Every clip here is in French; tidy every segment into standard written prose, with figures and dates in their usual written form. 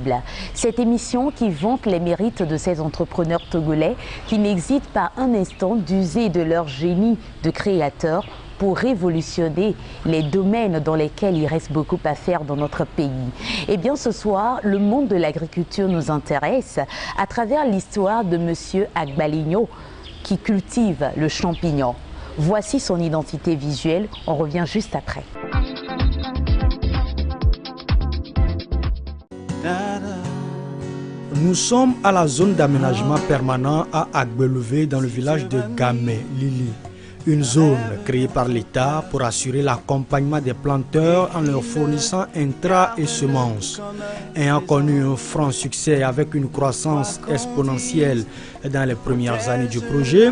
possible. Cette émission qui vante les mérites de ces entrepreneurs togolais qui n'hésitent pas un instant d'user de leur génie de créateur pour révolutionner les domaines dans lesquels il reste beaucoup à faire dans notre pays. Eh bien, ce soir, le monde de l'agriculture nous intéresse à travers l'histoire de M. Agbaligno qui cultive le champignon. Voici son identité visuelle, on revient juste après. Nous sommes à la zone d'aménagement permanent à Agbelouvé dans le village de Gamé, Lili. Une zone créée par l'État pour assurer l'accompagnement des planteurs en leur fournissant intrants et semences. Ayant connu un franc succès avec une croissance exponentielle dans les premières années du projet,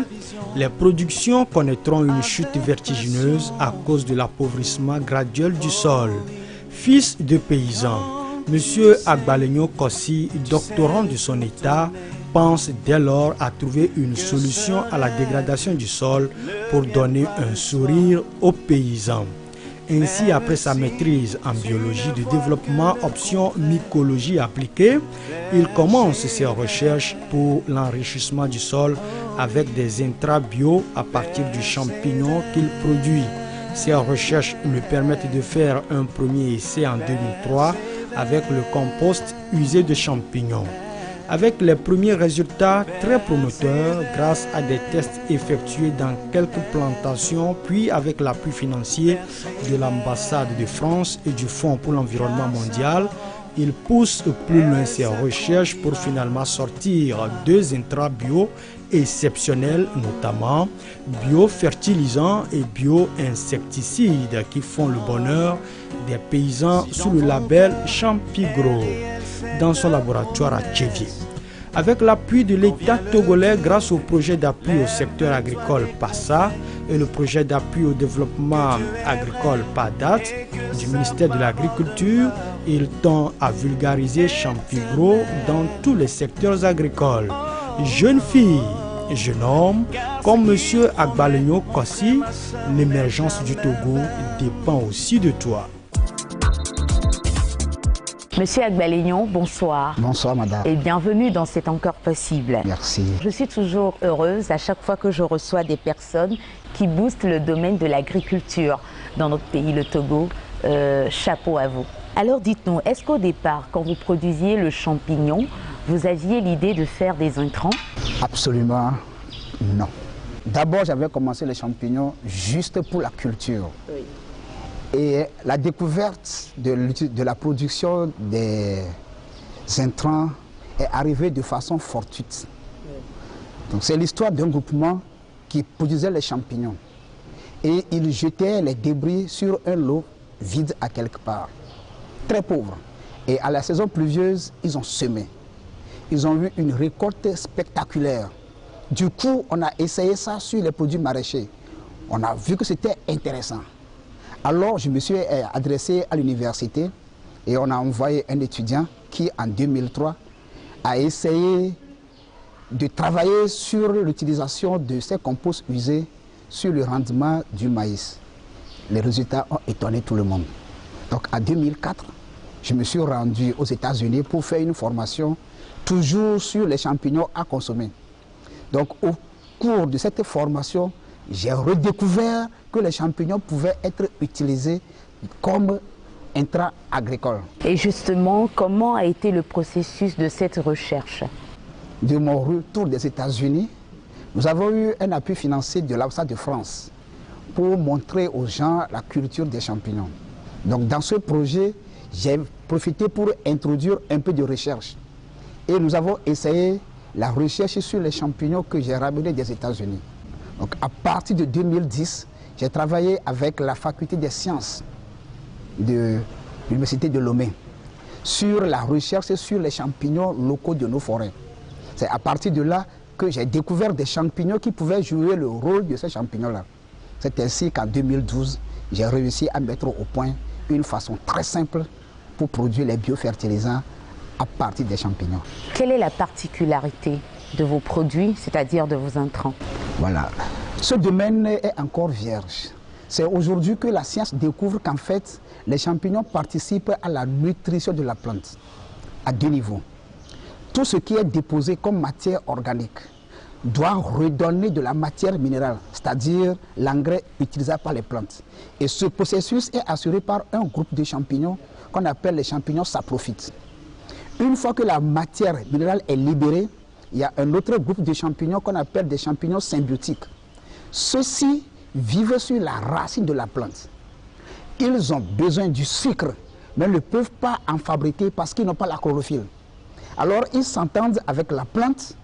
les productions connaîtront une chute vertigineuse à cause de l'appauvrissement graduel du sol. Fils de paysan, M. Agbaligno Kossi, doctorant de son état, pense dès lors à trouver une solution à la dégradation du sol pour donner un sourire aux paysans. Ainsi, après sa maîtrise en biologie de développement option mycologie appliquée, il commence ses recherches pour l'enrichissement du sol avec des intrants bio à partir du champignon qu'il produit. Ces recherches lui permettent de faire un premier essai en 2003 avec le compost usé de champignons. Avec les premiers résultats très promoteurs grâce à des tests effectués dans quelques plantations, puis avec l'appui financier de l'ambassade de France et du Fonds pour l'environnement mondial, il pousse plus loin ses recherches pour finalement sortir 2 intrants bio exceptionnels, notamment biofertilisants et bio-insecticides qui font le bonheur des paysans sous le label Champigro dans son laboratoire à Tchévier. Avec l'appui de l'État togolais grâce au projet d'appui au secteur agricole PASA et le projet d'appui au développement agricole PADAT du ministère de l'Agriculture, il tend à vulgariser Champigro dans tous les secteurs agricoles. Jeunes filles et jeunes hommes, comme M. Agbaligno Kossi, l'émergence du Togo dépend aussi de toi. Monsieur Agbaligno, bonsoir. Bonsoir madame. Et bienvenue dans C'est encore possible. Merci. Je suis toujours heureuse à chaque fois que je reçois des personnes qui boostent le domaine de l'agriculture dans notre pays, le Togo. Chapeau à vous. Alors dites-nous, est-ce qu'au départ, quand vous produisiez le champignon, vous aviez l'idée de faire des intrants? Absolument non. D'abord, j'avais commencé les champignons juste pour la culture. Oui. Et la découverte de la production des intrants est arrivée de façon fortuite. Donc c'est l'histoire d'un groupement qui produisait les champignons. Et ils jetaient les débris sur un lot vide à quelque part. Très pauvre. Et à la saison pluvieuse, ils ont semé. Ils ont eu une récolte spectaculaire. Du coup, on a essayé ça sur les produits maraîchers. On a vu que c'était intéressant. Alors, je me suis adressé à l'université et on a envoyé un étudiant qui, en 2003, a essayé de travailler sur l'utilisation de ces composts usés sur le rendement du maïs. Les résultats ont étonné tout le monde. Donc, en 2004, je me suis rendu aux États-Unis pour faire une formation toujours sur les champignons à consommer. Donc, au cours de cette formation, j'ai redécouvert que les champignons pouvaient être utilisés comme intrants agricoles. Et justement, comment a été le processus de cette recherche? De mon retour des États-Unis, nous avons eu un appui financier de l'ambassade de France pour montrer aux gens la culture des champignons. Donc dans ce projet, j'ai profité pour introduire un peu de recherche. Et nous avons essayé la recherche sur les champignons que j'ai ramenés des États-Unis. Donc à partir de 2010, j'ai travaillé avec la faculté des sciences de l'université de Lomé sur la recherche sur les champignons locaux de nos forêts. C'est à partir de là que j'ai découvert des champignons qui pouvaient jouer le rôle de ces champignons-là. C'est ainsi qu'en 2012, j'ai réussi à mettre au point une façon très simple pour produire les biofertilisants à partir des champignons. Quelle est la particularité de vos produits, c'est-à-dire de vos intrants? Voilà. Ce domaine est encore vierge. C'est aujourd'hui que la science découvre qu'en fait, les champignons participent à la nutrition de la plante. à deux niveaux. Tout ce qui est déposé comme matière organique doit redonner de la matière minérale, c'est-à-dire l'engrais utilisé par les plantes. Et ce processus est assuré par un groupe de champignons qu'on appelle les champignons saprophytes. Une fois que la matière minérale est libérée, il y a un autre groupe de champignons qu'on appelle des champignons symbiotiques. Ceux-ci vivent sur la racine de la plante. Ils ont besoin du sucre, mais ne peuvent pas en fabriquer parce qu'ils n'ont pas la chlorophylle. Alors ils s'entendent avec la plante